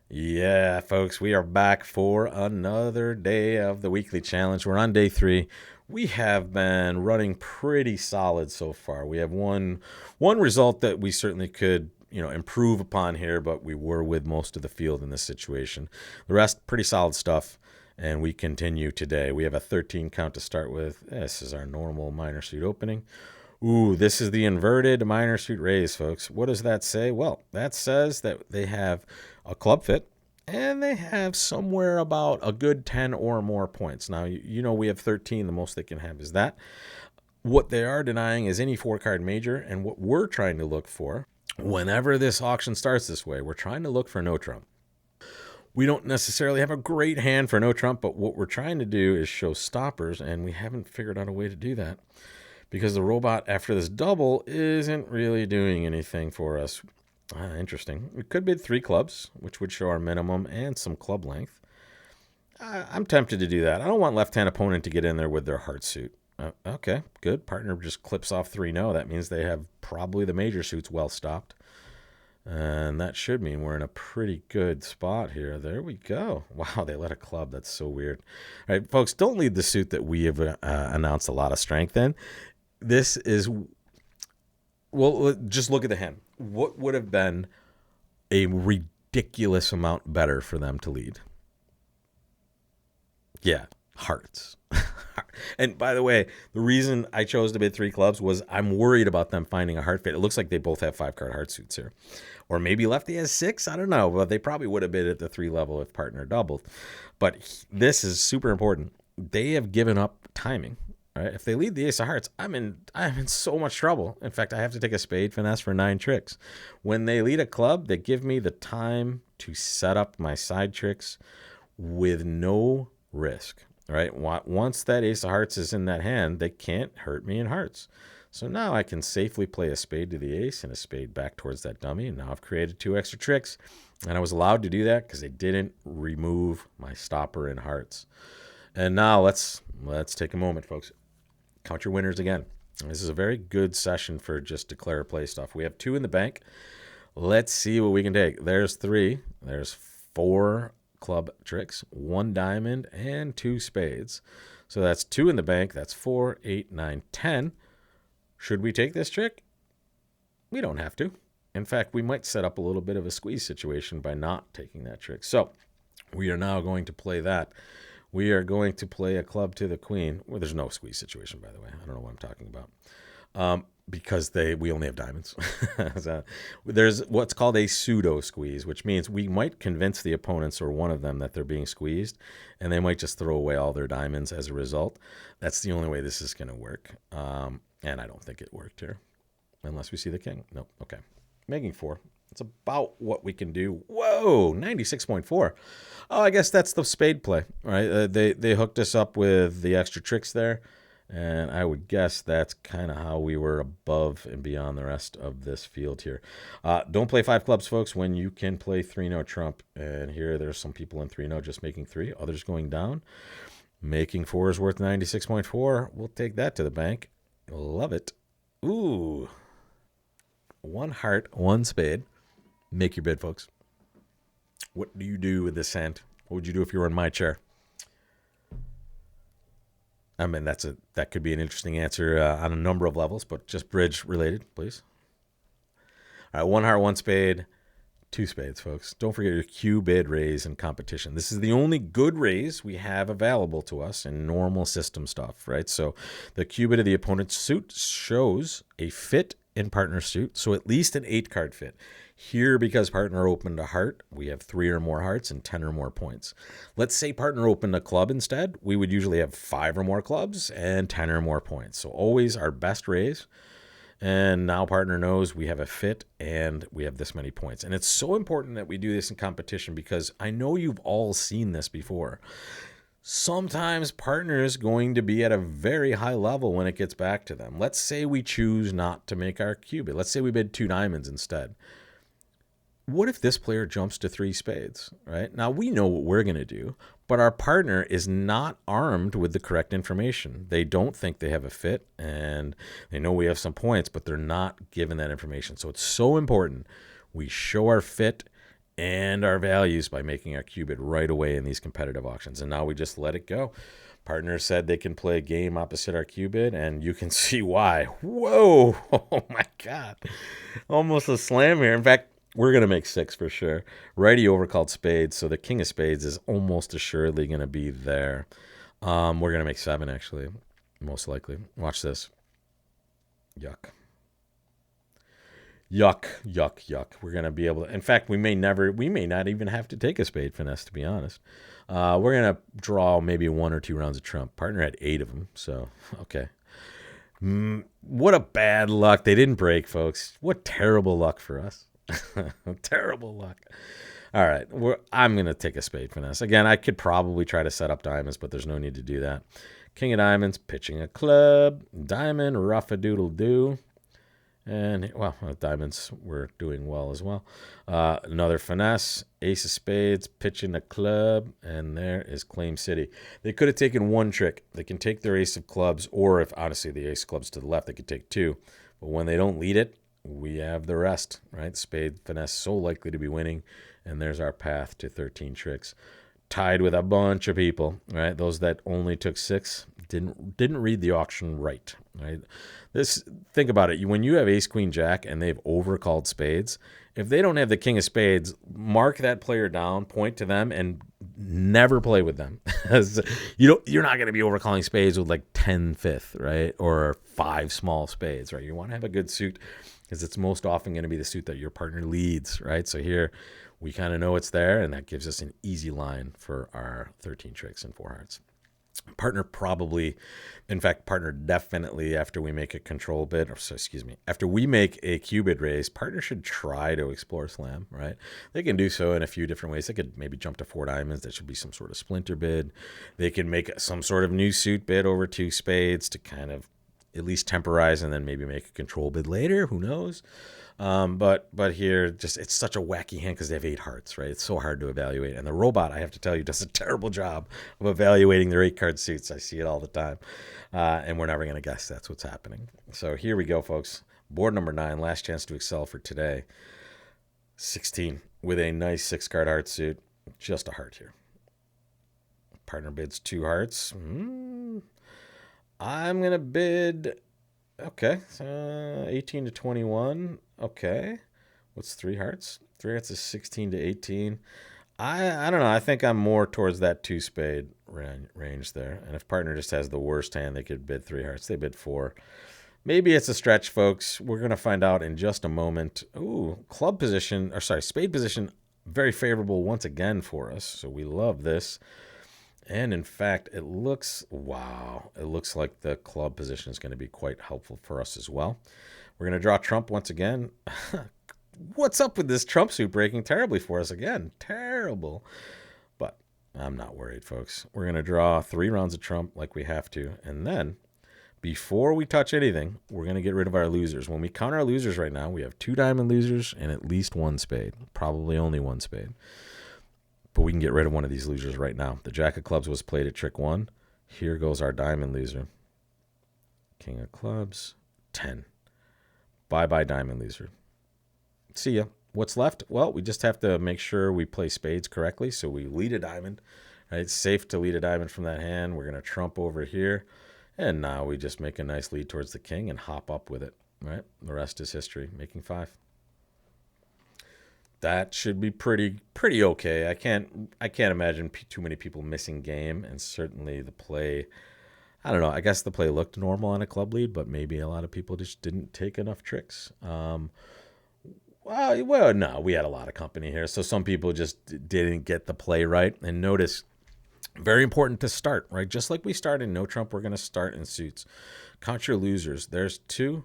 Yeah, folks, we are back for another day of the weekly challenge. We're on day 3. We have been running pretty solid so far. We have one result that we certainly could, improve upon here, but we were with most of the field in this situation. The rest pretty solid stuff, and we continue today. We have a 13 count to start with. This is our normal minor suit opening. Ooh, this is the inverted minor suit raise, folks. What does that say? Well, that says that they have a club fit and they have somewhere about a good 10 or more points. Now, we have 13. The most they can have is that. What they are denying is any 4-card major, and what we're trying to look for, whenever this auction starts this way, we're trying to look for no trump. We don't necessarily have a great hand for no trump, but what we're trying to do is show stoppers, and we haven't figured out a way to do that because the robot after this double isn't really doing anything for us. Interesting. We could bid 3 clubs, which would show our minimum and some club length. I'm tempted to do that. I don't want left-hand opponent to get in there with their heart suit. Okay, good. Partner just clips off 3-0. That means they have probably the major suits well stopped. And that should mean we're in a pretty good spot here. There we go. Wow, they let a club. That's so weird. All right, folks, don't lead the suit that we have announced a lot of strength in. This is, well, just look at the hand. What would have been a ridiculous amount better for them to lead? Yeah, hearts. And by the way, the reason I chose to bid 3 clubs was I'm worried about them finding a heart fit. It looks like they both have 5-card heart suits here. Or maybe lefty has 6. I don't know. But they probably would have bid at the 3 level if partner doubled. But this is super important. They have given up timing. Right? If they lead the ace of hearts, I'm in so much trouble. In fact, I have to take a spade finesse for 9 tricks. When they lead a club, they give me the time to set up my side tricks with no risk. Right? Once that ace of hearts is in that hand, they can't hurt me in hearts. So now I can safely play a spade to the ace and a spade back towards that dummy. And now I've created 2 extra tricks. And I was allowed to do that because they didn't remove my stopper in hearts. And now let's take a moment, folks. Count your winners again. This is a very good session for just declare play stuff. We have 2 in the bank. Let's see what we can take. There's 3. There's 4 club tricks, 1 diamond, and 2 spades. So that's 2 in the bank. That's 4, 8, 9, 10. Should we take this trick? We don't have to. In fact, we might set up a little bit of a squeeze situation by not taking that trick. So we are now going to play that. We are going to play a club to the queen. Well, there's no squeeze situation, by the way. I don't know what I'm talking about. Because we only have diamonds. So there's what's called a pseudo squeeze, which means we might convince the opponents or one of them that they're being squeezed, and they might just throw away all their diamonds as a result. That's the only way this is going to work. And I don't think it worked here, unless we see the king. Nope. Okay. Making 4. It's about what we can do. Whoa, 96.4. Oh, I guess that's the spade play, right? They hooked us up with the extra tricks there, and I would guess that's kind of how we were above and beyond the rest of this field here. Don't play 5 clubs, folks, when you can play 3-0 trump. And here there's some people in 3-0 just making 3, others going down. Making 4 is worth 96.4. We'll take that to the bank. Love it. Ooh. 1 heart, 1 spade. Make your bid, folks. What do you do with this hand? What would you do if you were in my chair? I mean, that could be an interesting answer on a number of levels, but just bridge related, please. All right, 1 heart, 1 spade, 2 spades, folks. Don't forget your Q bid raise in competition. This is the only good raise we have available to us in normal system stuff, right? So the Q bid of the opponent's suit shows a fit in partner suit, so at least an 8-card fit. Here, because partner opened a heart, we have 3 or more hearts and 10 or more points. Let's say partner opened a club instead. We would usually have 5 or more clubs and 10 or more points. So always our best raise. And now partner knows we have a fit and we have this many points. And it's so important that we do this in competition because I know you've all seen this before. Sometimes partner is going to be at a very high level when it gets back to them. Let's say we choose not to make our Q bid. Let's say we bid 2 diamonds instead. What if this player jumps to 3 spades, right? Now, we know what we're going to do, but our partner is not armed with the correct information. They don't think they have a fit, and they know we have some points, but they're not given that information. So it's so important we show our fit and our values by making our cube bid right away in these competitive auctions. And now we just let it go. Partner said they can play a game opposite our cube bid, and you can see why. Whoa! Oh my God! Almost a slam here. In fact, we're gonna make 6 for sure. Righty overcalled spades, so the king of spades is almost assuredly gonna be there. We're gonna make 7 actually, most likely. Watch this. Yuck. Yuck, yuck, yuck. We're going to be able to, in fact, we may not even have to take a spade finesse, to be honest. We're going to draw maybe 1 or 2 rounds of trump. Partner had 8 of them, so, okay. What a bad luck. They didn't break, folks. What terrible luck for us. Terrible luck. All right, I'm going to take a spade finesse. Again, I could probably try to set up diamonds, but there's no need to do that. King of diamonds, pitching a club. Diamond, rough-a-doodle-doo. And, well, diamonds were doing well as well. Another finesse, ace of spades, pitching a club, and there is Claim City. They could have taken 1 trick. They can take their ace of clubs, or if, honestly, the ace of clubs to the left, they could take 2. But when they don't lead it, we have the rest, right? Spade finesse so likely to be winning, and there's our path to 13 tricks. Tied with a bunch of people, right? Those that only took 6 didn't read the auction right? Think about it. When you have ace, queen, jack, and they've overcalled spades, if they don't have the king of spades, mark that player down, point to them, and never play with them. You're not going to be overcalling spades with like 10 fifth, right? Or 5 small spades, right? You want to have a good suit because it's most often going to be the suit that your partner leads, right? So here we kind of know it's there, and that gives us an easy line for our 13 tricks and 4 hearts. Partner definitely, after we make a control bid, after we make a cube bid raise, partner should try to explore slam, right? They can do so in a few different ways. They could maybe jump to 4 diamonds. That should be some sort of splinter bid. They can make some sort of new suit bid over 2 spades to kind of at least temporize, and then maybe make a control bid later. Who knows? But here, just it's such a wacky hand because they have 8 hearts, right? It's so hard to evaluate. And the robot, I have to tell you, does a terrible job of evaluating their 8-card suits. I see it all the time. And we're never going to guess that's what's happening. So here we go, folks. Board number 9, last chance to excel for today. 16 with a nice 6-card heart suit. Just a heart here. Partner bids 2 hearts. I'm going to bid, okay, 18 to 21. Okay. What's 3 hearts? 3 hearts is 16 to 18. I don't know. I think I'm more towards that 2 spade range there. And if partner just has the worst hand, they could bid 3 hearts. They bid 4. Maybe it's a stretch, folks. We're going to find out in just a moment. Ooh, spade position, very favorable once again for us. So we love this. And in fact, it looks like the club position is going to be quite helpful for us as well. We're going to draw trump once again. What's up with this trump suit breaking terribly for us again? Terrible. But I'm not worried, folks. We're going to draw 3 rounds of trump like we have to. And then before we touch anything, we're going to get rid of our losers. When we count our losers right now, we have 2 diamond losers and at least 1 spade. Probably only 1 spade. But we can get rid of one of these losers right now. The jack of clubs was played at trick 1. Here goes our diamond loser. King of clubs, 10. Bye-bye diamond loser. See ya. What's left? Well, we just have to make sure we play spades correctly. So we lead a diamond. Right? It's safe to lead a diamond from that hand. We're going to trump over here. And now we just make a nice lead towards the king and hop up with it. Right? The rest is history. Making 5. That should be pretty okay. I can't imagine too many people missing game, and certainly the play, I don't know, I guess the play looked normal on a club lead, but maybe a lot of people just didn't take enough tricks. Well, no, we had a lot of company here, so some people just didn't get the play right. And notice, very important to start, right? Just like we start in no trump, we're going to start in suits. Count your losers. There's 2.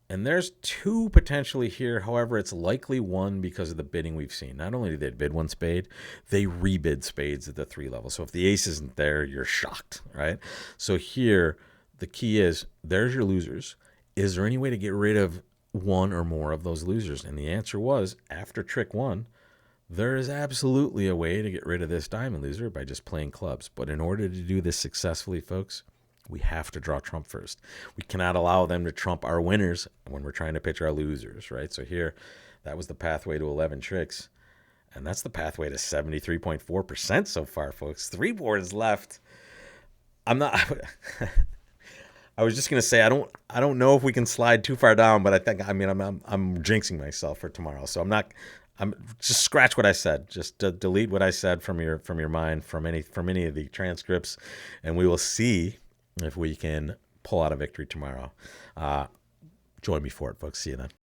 And there's 2 potentially here. However, it's likely 1 because of the bidding we've seen. Not only did they bid 1 spade, they rebid spades at the 3 level. So if the ace isn't there, you're shocked, right? So here, the key is, there's your losers. Is there any way to get rid of 1 or more of those losers? And the answer was, after trick 1, there is absolutely a way to get rid of this diamond loser by just playing clubs. But in order to do this successfully, folks, we have to draw trump first. We cannot allow them to trump our winners when we're trying to pitch our losers, right? So here, that was the pathway to 11 tricks. And that's the pathway to 73.4% so far, folks. 3 boards left. I'm not. I was just gonna say I don't know if we can slide too far down, but I'm jinxing myself for tomorrow, so I'm not. I'm just scratch what I said. Just delete what I said from your mind, from any of the transcripts, and we will see if we can pull out a victory tomorrow. Join me for it, folks. See you then.